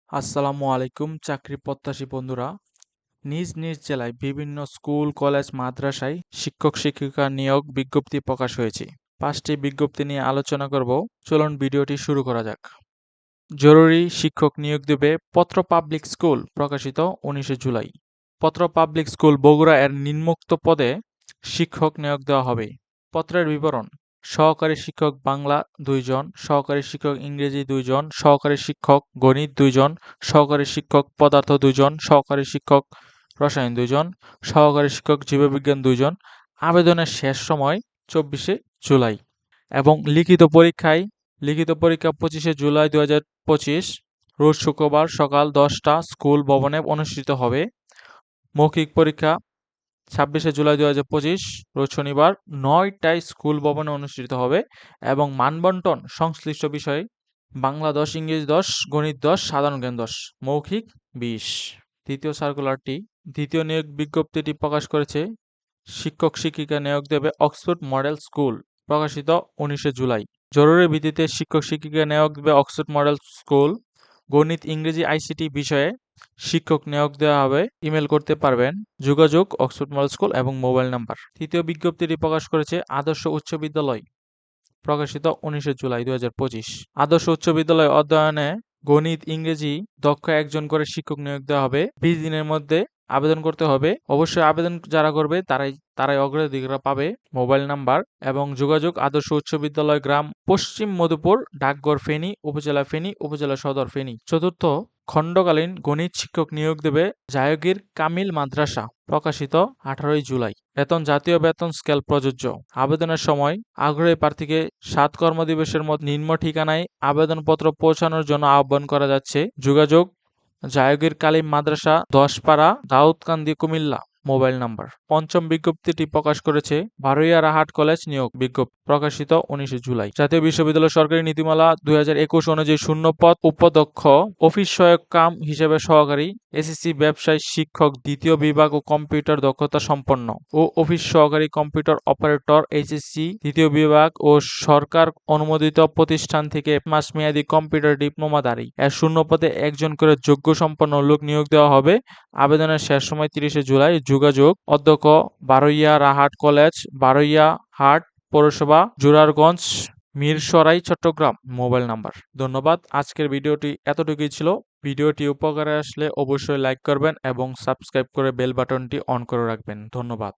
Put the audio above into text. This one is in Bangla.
আসসালামু আলাইকুম চাকরি প্রত্যাশী বন্ধুরা। নিজ নিজ জেলায় বিভিন্ন স্কুল, কলেজ, মাদ্রাসায় শিক্ষক শিক্ষিকা নিয়োগ বিজ্ঞপ্তি প্রকাশ হয়েছে। 5টি বিজ্ঞপ্তি নিয়ে আলোচনা করব। চলুন ভিডিওটি শুরু করা যাক। জরুরি শিক্ষক নিয়োগ দেবে পত্র পাবলিক স্কুল, প্রকাশিত 19 জুলাই। পত্র পাবলিক স্কুল বগুড়া এর নিম্নোক্ত পদে শিক্ষক নিয়োগ দেওয়া হবে। পত্রের বিবরণ: সহকারী শিক্ষক বাংলা 2 জন, সহকারী শিক্ষক ইংরেজি 2 জন, সহকারী শিক্ষক গণিত 2 জন, সহকারী শিক্ষক পদার্থ 2 জন, সহকারী শিক্ষক রসায়ন 2 জন, সহকারী শিক্ষক জীববিজ্ঞান 2 জন। আবেদনের শেষ সময় 24 জুলাই এবং লিখিত পরীক্ষা 25 জুলাই 2025 রোজ শুক্রবার সকাল 10টা স্কুল ভবনে অনুষ্ঠিত হবে। মৌখিক পরীক্ষা 26 জুলাই 2025 রোজ শনিবার 9টায় স্কুল ভবনে অনুষ্ঠিত হবে এবং মানবন্টন সংশ্লিষ্ট বিষয়ে বাংলা 10, ইংরেজি 10, গণিত 10, সাধারণ জ্ঞান 10, মৌখিক 20। দ্বিতীয় নিয়োগ বিজ্ঞপ্তিটি প্রকাশ করেছে শিক্ষক শিক্ষিকা নিয়োগ দেবে অক্সফোর্ড মডেল স্কুল, প্রকাশিত 19 জুলাই। জরুরি ভিত্তিতে শিক্ষক শিক্ষিকা নিয়োগ দেবে অক্সফোর্ড মডেল স্কুল। গণিত, ইংরেজি, আইসিটি বিষয়ে শিক্ষক নিয়োগ দেওয়া হবে। ইমেল করতে পারবেন। যোগাযোগ অক্সফোর্ড মডেল স্কুল এবং মোবাইল নাম্বার। তৃতীয় বিজ্ঞপ্তিটি প্রকাশ করেছে আদর্শ উচ্চ বিদ্যালয়, প্রকাশিত 19 জুলাই 2025। আদর্শ উচ্চ বিদ্যালয় অধ্যয়নে গণিত, ইংরেজি দক্ষ একজন করে শিক্ষক নিয়োগ দেওয়া হবে। 20 দিনের মধ্যে আবেদন করতে হবে। অবশ্যই আবেদন যারা করবে তারাই অগ্রাধিকার পাবে। মোবাইল নাম্বার এবং যোগাযোগ: আদর্শ উচ্চ বিদ্যালয়, গ্রাম পশ্চিম মধুপুর, ডাকঘর ফেনী, উপজেলা সদর ফেনী। চতুর্থ খণ্ডকালীন গণিত শিক্ষক নিয়োগ দেবে জায়গীর কামিল মাদ্রাসা, প্রকাশিত 18 জুলাই। বেতন জাতীয় বেতন স্কেল প্রযোজ্য। আবেদনের সময় আগ্রহী প্রার্থীকে 7 কর্মদিবসের মধ্যে নিম্ন ঠিকানায় আবেদনপত্র পৌঁছানোর জন্য আহ্বান করা যাচ্ছে। যোগাযোগ: জায়গীর কালিম মাদ্রাসা, 10পাড়া, দাউদকান্দি, কুমিল্লা। Mobile number. পঞ্চম বিজ্ঞপ্তিটি প্রকাশ করেছে বারৈয়া রাহাট কলেজ নিয়োগ বিজ্ঞপ্তি, প্রকাশিত 19 জুলাই। জাতীয় বিশ্ববিদ্যালয় সরকারি নীতিমালা 2021 অনুযায়ী শূন্য পদ উপাধ্যক্ষ, অফিস সহায়ক কাম হিসেবে সহকারী, এসএসসি ব্যবসায় শিক্ষক দ্বিতীয় বিভাগ ও কম্পিউটার দক্ষতা সম্পন্ন ও অফিস সহকারী কম্পিউটার অপারেটর এইচএসসি দ্বিতীয় বিভাগ ও সরকার অনুমোদিত প্রতিষ্ঠান থেকে 1 মাস মেয়াদী কম্পিউটার ডিপ্লোমাধারী এর শূন্য পদে একজন করে যোগ্য সম্পন্ন লোক নিয়োগ দেওয়া হবে। আবেদনের শেষ সময় 30 জুলাই। যোগাযোগ: অধ্যক্ষ, বারৈয়া রাহাট কলেজ, বারৈয়া হাট পৌরসভা, জোরারগঞ্জ, মিরসরাই, চট্টগ্রাম। Mobile number. ধন্যবাদ। আজকের ভিডিওটি এতটুকুই ছিল। ভিডিওটি উপকারে আসলে অবশ্যই লাইক করবেন এবং সাবস্ক্রাইব করে বেল বাটনটি অন করে রাখবেন। ধন্যবাদ।